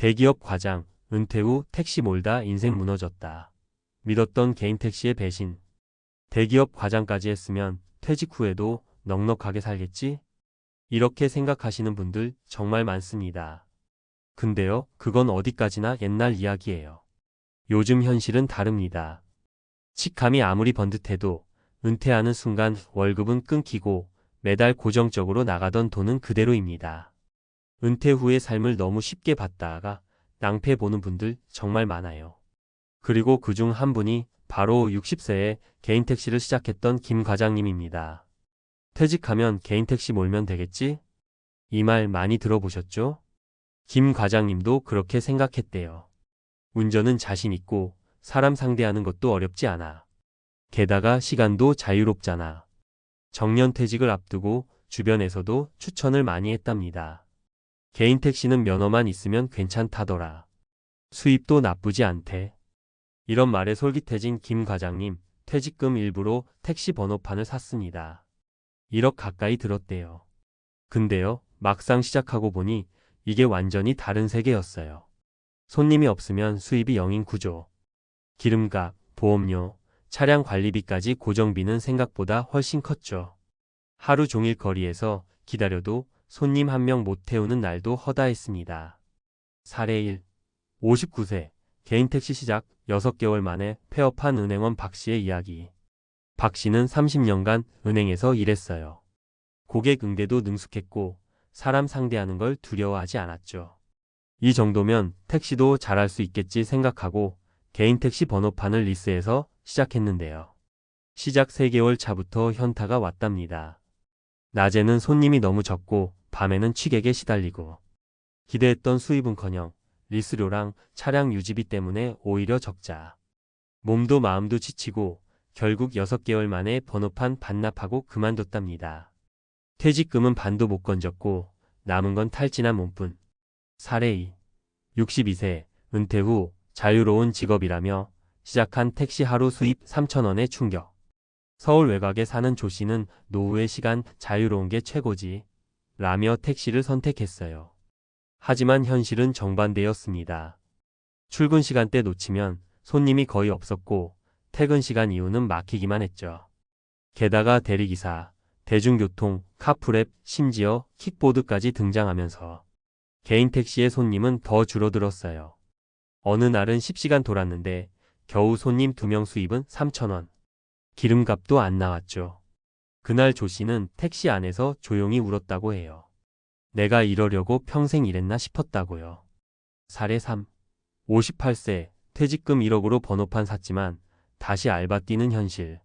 대기업 과장, 은퇴 후 택시 몰다 인생 무너졌다. 믿었던 개인 택시의 배신. 대기업 과장까지 했으면 퇴직 후에도 넉넉하게 살겠지? 이렇게 생각하시는 분들 정말 많습니다. 근데요, 그건 어디까지나 옛날 이야기예요. 요즘 현실은 다릅니다. 직함이 아무리 번듯해도 은퇴하는 순간 월급은 끊기고 매달 고정적으로 나가던 돈은 그대로입니다. 은퇴 후의 삶을 너무 쉽게 봤다가 낭패 보는 분들 정말 많아요. 그리고 그중 한 분이 바로 60세에 개인 택시를 시작했던 김 과장님입니다. 퇴직하면 개인 택시 몰면 되겠지? 이 말 많이 들어보셨죠? 김 과장님도 그렇게 생각했대요. 운전은 자신 있고 사람 상대하는 것도 어렵지 않아. 게다가 시간도 자유롭잖아. 정년퇴직을 앞두고 주변에서도 추천을 많이 했답니다. 개인 택시는 면허만 있으면 괜찮다더라. 수입도 나쁘지 않대. 이런 말에 솔깃해진 김 과장님, 퇴직금 일부로 택시 번호판을 샀습니다. 1억 가까이 들었대요. 근데요, 막상 시작하고 보니 이게 완전히 다른 세계였어요. 손님이 없으면 수입이 0인 구조. 기름값, 보험료, 차량 관리비까지 고정비는 생각보다 훨씬 컸죠. 하루 종일 거리에서 기다려도 손님 한 명 못 태우는 날도 허다했습니다. 사례 1. 59세, 개인 택시 시작 6개월 만에 폐업한 은행원 박 씨의 이야기. 박 씨는 30년간 은행에서 일했어요. 고객 응대도 능숙했고 사람 상대하는 걸 두려워하지 않았죠. 이 정도면 택시도 잘할 수 있겠지 생각하고 개인 택시 번호판을 리스해서 시작했는데요. 시작 3개월 차부터 현타가 왔답니다. 낮에는 손님이 너무 적고 밤에는 취객에 시달리고 기대했던 수입은커녕 리스료랑 차량 유지비 때문에 오히려 적자. 몸도 마음도 지치고 결국 6개월 만에 번호판 반납하고 그만뒀답니다. 퇴직금은 반도 못 건졌고 남은 건 탈진한 몸뿐. 사례 2. 62세, 은퇴 후 자유로운 직업이라며 시작한 택시 하루 수입 3,000원의 충격. 서울 외곽에 사는 조 씨는 노후의 시간 자유로운 게 최고지 라며 택시를 선택했어요. 하지만 현실은 정반대였습니다. 출근 시간대 놓치면 손님이 거의 없었고 퇴근 시간 이후는 막히기만 했죠. 게다가 대리기사, 대중교통, 카풀앱, 심지어 킥보드까지 등장하면서 개인 택시의 손님은 더 줄어들었어요. 어느 날은 10시간 돌았는데 겨우 손님 2명 수입은 3,000원. 기름값도 안 나왔죠. 그날 조 씨는 택시 안에서 조용히 울었다고 해요. 내가 이러려고 평생 일했나 싶었다고요. 사례 3. 58세, 퇴직금 1억으로 번호판 샀지만 다시 알바 뛰는 현실.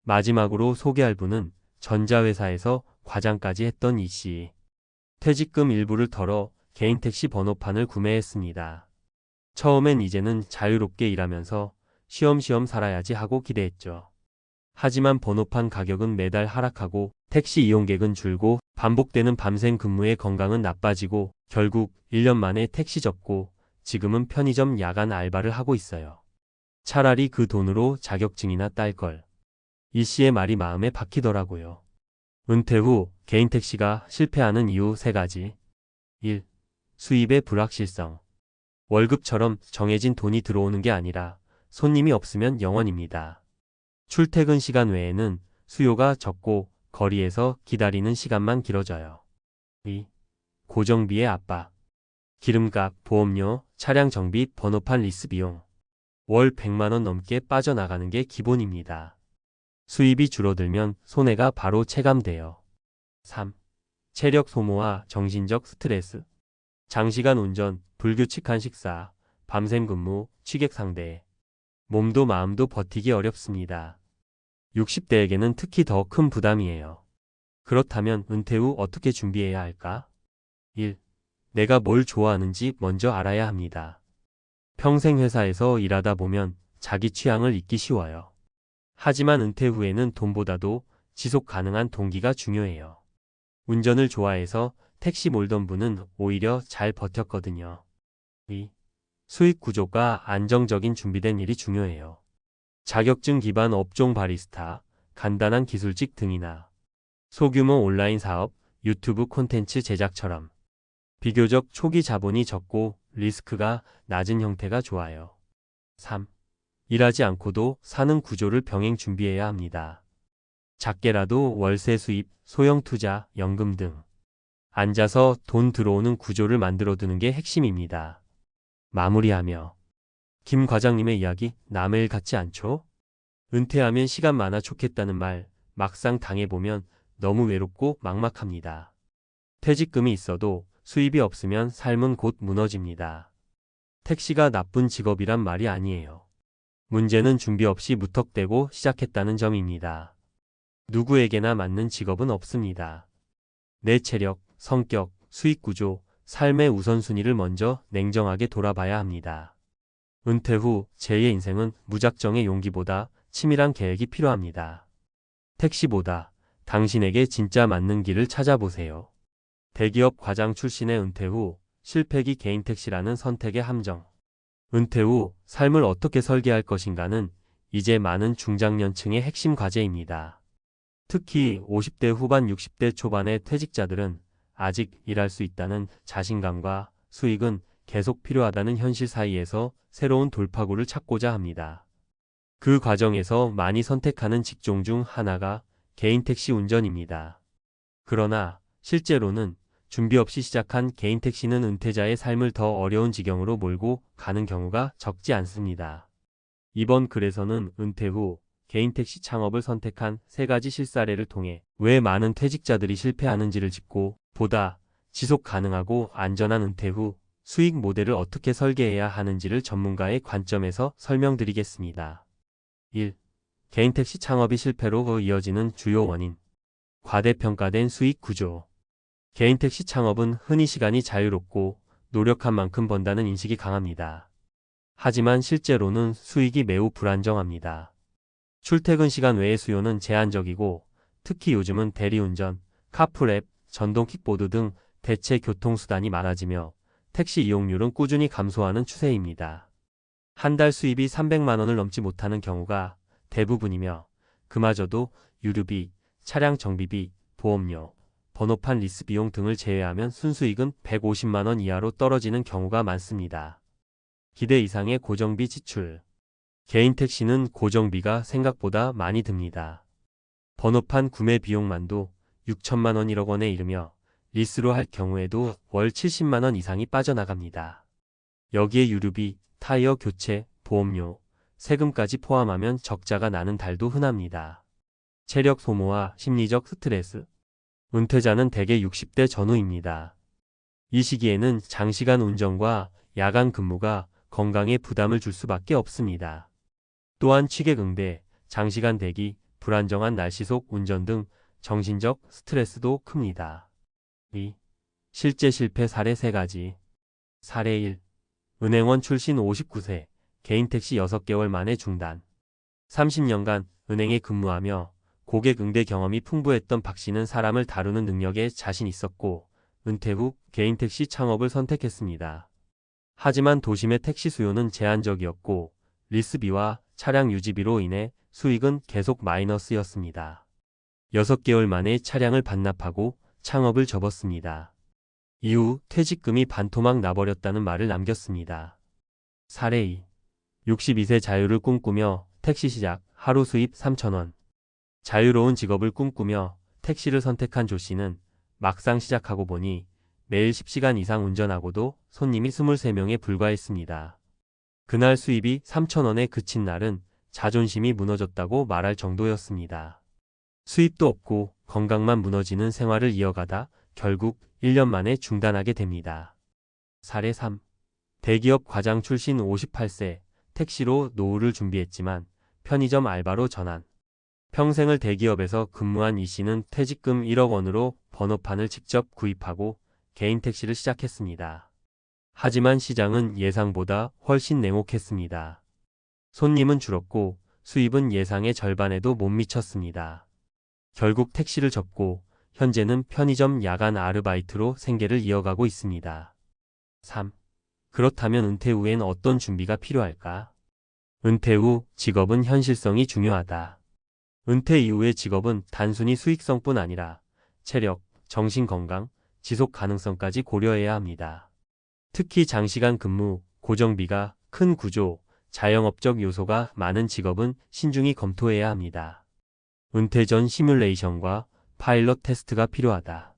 마지막으로 소개할 분은 전자회사에서 과장까지 했던 이 씨. 퇴직금 일부를 털어 개인 택시 번호판을 구매했습니다. 처음엔 이제는 자유롭게 일하면서 쉬엄쉬엄 살아야지 하고 기대했죠. 하지만 번호판 가격은 매달 하락하고 택시 이용객은 줄고 반복되는 밤샘 근무에 건강은 나빠지고 결국 1년 만에 택시 접고 지금은 편의점 야간 알바를 하고 있어요. 차라리 그 돈으로 자격증이나 딸 걸. 이 씨의 말이 마음에 박히더라고요. 은퇴 후 개인 택시가 실패하는 이유 3가지. 1. 수입의 불확실성. 월급처럼 정해진 돈이 들어오는 게 아니라 손님이 없으면 0원입니다. 출퇴근 시간 외에는 수요가 적고 거리에서 기다리는 시간만 길어져요. 2. 고정비의 압박. 기름값, 보험료, 차량 정비, 번호판 리스 비용. 월 100만 원 넘게 빠져나가는 게 기본입니다. 수입이 줄어들면 손해가 바로 체감돼요. 3. 체력 소모와 정신적 스트레스. 장시간 운전, 불규칙한 식사, 밤샘 근무, 취객 상대. 몸도 마음도 버티기 어렵습니다. 60대에게는 특히 더 큰 부담이에요. 그렇다면 은퇴 후 어떻게 준비해야 할까? 1. 내가 뭘 좋아하는지 먼저 알아야 합니다. 평생 회사에서 일하다 보면 자기 취향을 잊기 쉬워요. 하지만 은퇴 후에는 돈보다도 지속 가능한 동기가 중요해요. 운전을 좋아해서 택시 몰던 분은 오히려 잘 버텼거든요. 2. 수익 구조가 안정적인 준비된 일이 중요해요. 자격증 기반 업종 바리스타, 간단한 기술직 등이나 소규모 온라인 사업, 유튜브 콘텐츠 제작처럼 비교적 초기 자본이 적고 리스크가 낮은 형태가 좋아요. 3. 일하지 않고도 사는 구조를 병행 준비해야 합니다. 작게라도 월세 수입, 소형 투자, 연금 등 앉아서 돈 들어오는 구조를 만들어두는 게 핵심입니다. 마무리하며 김 과장님의 이야기 남의 일 같지 않죠? 은퇴하면 시간 많아 좋겠다는 말 막상 당해보면 너무 외롭고 막막합니다. 퇴직금이 있어도 수입이 없으면 삶은 곧 무너집니다. 택시가 나쁜 직업이란 말이 아니에요. 문제는 준비 없이 무턱대고 시작했다는 점입니다. 누구에게나 맞는 직업은 없습니다. 내 체력, 성격, 수익 구조, 삶의 우선순위를 먼저 냉정하게 돌아봐야 합니다. 은퇴 후 제2의 인생은 무작정의 용기보다 치밀한 계획이 필요합니다. 택시보다 당신에게 진짜 맞는 길을 찾아보세요. 대기업 과장 출신의 은퇴 후 실패기 개인 택시라는 선택의 함정. 은퇴 후 삶을 어떻게 설계할 것인가는 이제 많은 중장년층의 핵심 과제입니다. 특히 50대 후반 60대 초반의 퇴직자들은 아직 일할 수 있다는 자신감과 수익은 계속 필요하다는 현실 사이에서 새로운 돌파구를 찾고자 합니다. 그 과정에서 많이 선택하는 직종 중 하나가 개인 택시 운전입니다. 그러나 실제로는 준비 없이 시작한 개인 택시는 은퇴자의 삶을 더 어려운 지경으로 몰고 가는 경우가 적지 않습니다. 이번 글에서는 은퇴 후 개인 택시 창업을 선택한 3가지 실사례를 통해 왜 많은 퇴직자들이 실패하는지를 짚고 보다 지속 가능하고 안전한 은퇴 후 수익 모델을 어떻게 설계해야 하는지를 전문가의 관점에서 설명드리겠습니다. 1. 개인 택시 창업이 실패로 이어지는 주요 원인. 과대평가된 수익 구조. 개인 택시 창업은 흔히 시간이 자유롭고 노력한 만큼 번다는 인식이 강합니다. 하지만 실제로는 수익이 매우 불안정합니다. 출퇴근 시간 외의 수요는 제한적이고 특히 요즘은 대리운전, 카풀앱, 전동 킥보드 등 대체 교통수단이 많아지며 택시 이용률은 꾸준히 감소하는 추세입니다. 한 달 수입이 300만 원을 넘지 못하는 경우가 대부분이며 그마저도 유류비, 차량 정비비, 보험료, 번호판 리스 비용 등을 제외하면 순수익은 150만 원 이하로 떨어지는 경우가 많습니다. 기대 이상의 고정비 지출. 개인 택시는 고정비가 생각보다 많이 듭니다. 번호판 구매 비용만도 6천만 원 1억 원에 이르며 리스로 할 경우에도 월 70만 원 이상이 빠져나갑니다. 여기에 유류비, 타이어 교체, 보험료, 세금까지 포함하면 적자가 나는 달도 흔합니다. 체력 소모와 심리적 스트레스. 은퇴자는 대개 60대 전후입니다. 이 시기에는 장시간 운전과 야간 근무가 건강에 부담을 줄 수밖에 없습니다. 또한 취객응대, 장시간 대기, 불안정한 날씨 속 운전 등 정신적 스트레스도 큽니다. 2. 실제 실패 사례 3가지. 사례 1. 은행원 출신 59세, 개인 택시 6개월 만에 중단. 30년간 은행에 근무하며 고객 응대 경험이 풍부했던 박 씨는 사람을 다루는 능력에 자신 있었고 은퇴 후 개인 택시 창업을 선택했습니다. 하지만 도심의 택시 수요는 제한적이었고 리스비와 차량 유지비로 인해 수익은 계속 마이너스였습니다. 6개월 만에 차량을 반납하고 창업을 접었습니다. 이후 퇴직금이 반토막 나버렸다는 말을 남겼습니다. 사례 2. 62세 자유를 꿈꾸며 택시 시작, 하루 수입 3,000원. 자유로운 직업을 꿈꾸며 택시를 선택한 조 씨는 막상 시작하고 보니 매일 10시간 이상 운전하고도 손님이 23명에 불과했습니다. 그날 수입이 3,000원에 그친 날은 자존심이 무너졌다고 말할 정도였습니다. 수입도 없고 건강만 무너지는 생활을 이어가다 결국 1년 만에 중단하게 됩니다. 사례 3. 대기업 과장 출신 58세, 택시로 노후를 준비했지만 편의점 알바로 전환. 평생을 대기업에서 근무한 이 씨는 퇴직금 1억 원으로 번호판을 직접 구입하고 개인 택시를 시작했습니다. 하지만 시장은 예상보다 훨씬 냉혹했습니다. 손님은 줄었고 수입은 예상의 절반에도 못 미쳤습니다. 결국 택시를 접고 현재는 편의점 야간 아르바이트로 생계를 이어가고 있습니다. 3. 그렇다면 은퇴 후엔 어떤 준비가 필요할까? 은퇴 후 직업은 현실성이 중요하다. 은퇴 이후의 직업은 단순히 수익성뿐 아니라 체력, 정신건강, 지속 가능성까지 고려해야 합니다. 특히 장시간 근무, 고정비가 큰 구조, 자영업적 요소가 많은 직업은 신중히 검토해야 합니다. 은퇴 전 시뮬레이션과 파일럿 테스트가 필요하다.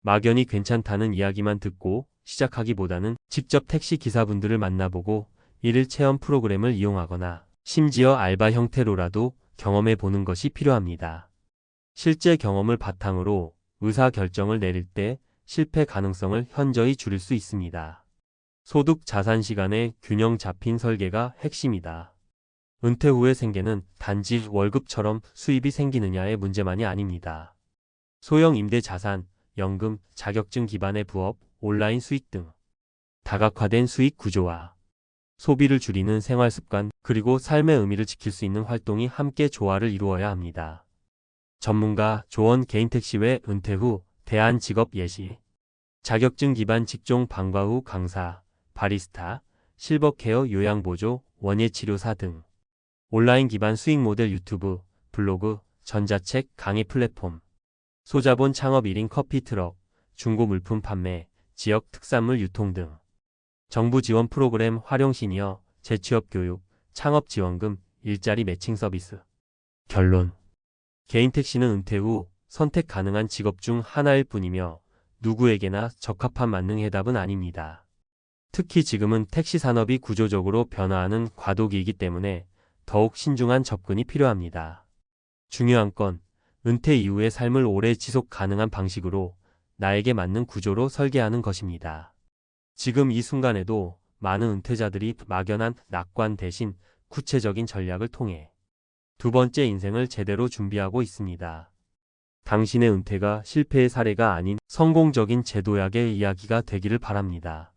막연히 괜찮다는 이야기만 듣고 시작하기보다는 직접 택시 기사분들을 만나보고 일일 체험 프로그램을 이용하거나 심지어 알바 형태로라도 경험해 보는 것이 필요합니다. 실제 경험을 바탕으로 의사 결정을 내릴 때 실패 가능성을 현저히 줄일 수 있습니다. 소득 자산 시간의 균형 잡힌 설계가 핵심이다. 은퇴 후의 생계는 단지 월급처럼 수입이 생기느냐의 문제만이 아닙니다. 소형 임대 자산, 연금, 자격증 기반의 부업, 온라인 수익 등 다각화된 수익 구조와 소비를 줄이는 생활 습관, 그리고 삶의 의미를 지킬 수 있는 활동이 함께 조화를 이루어야 합니다. 전문가 조언 개인택시 외 은퇴 후 대안 직업 예시. 자격증 기반 직종 방과 후 강사, 바리스타, 실버케어 요양보조, 원예치료사 등. 온라인 기반 수익 모델 유튜브, 블로그, 전자책, 강의 플랫폼. 소자본 창업 1인 커피 트럭, 중고 물품 판매, 지역 특산물 유통 등. 정부 지원 프로그램 활용 시니어, 재취업 교육, 창업 지원금, 일자리 매칭 서비스. 결론. 개인택시는 은퇴 후 선택 가능한 직업 중 하나일 뿐이며 누구에게나 적합한 만능 해답은 아닙니다. 특히 지금은 택시 산업이 구조적으로 변화하는 과도기이기 때문에 더욱 신중한 접근이 필요합니다. 중요한 건 은퇴 이후의 삶을 오래 지속 가능한 방식으로 나에게 맞는 구조로 설계하는 것입니다. 지금 이 순간에도 많은 은퇴자들이 막연한 낙관 대신 구체적인 전략을 통해 두 번째 인생을 제대로 준비하고 있습니다. 당신의 은퇴가 실패의 사례가 아닌 성공적인 제도약의 이야기가 되기를 바랍니다.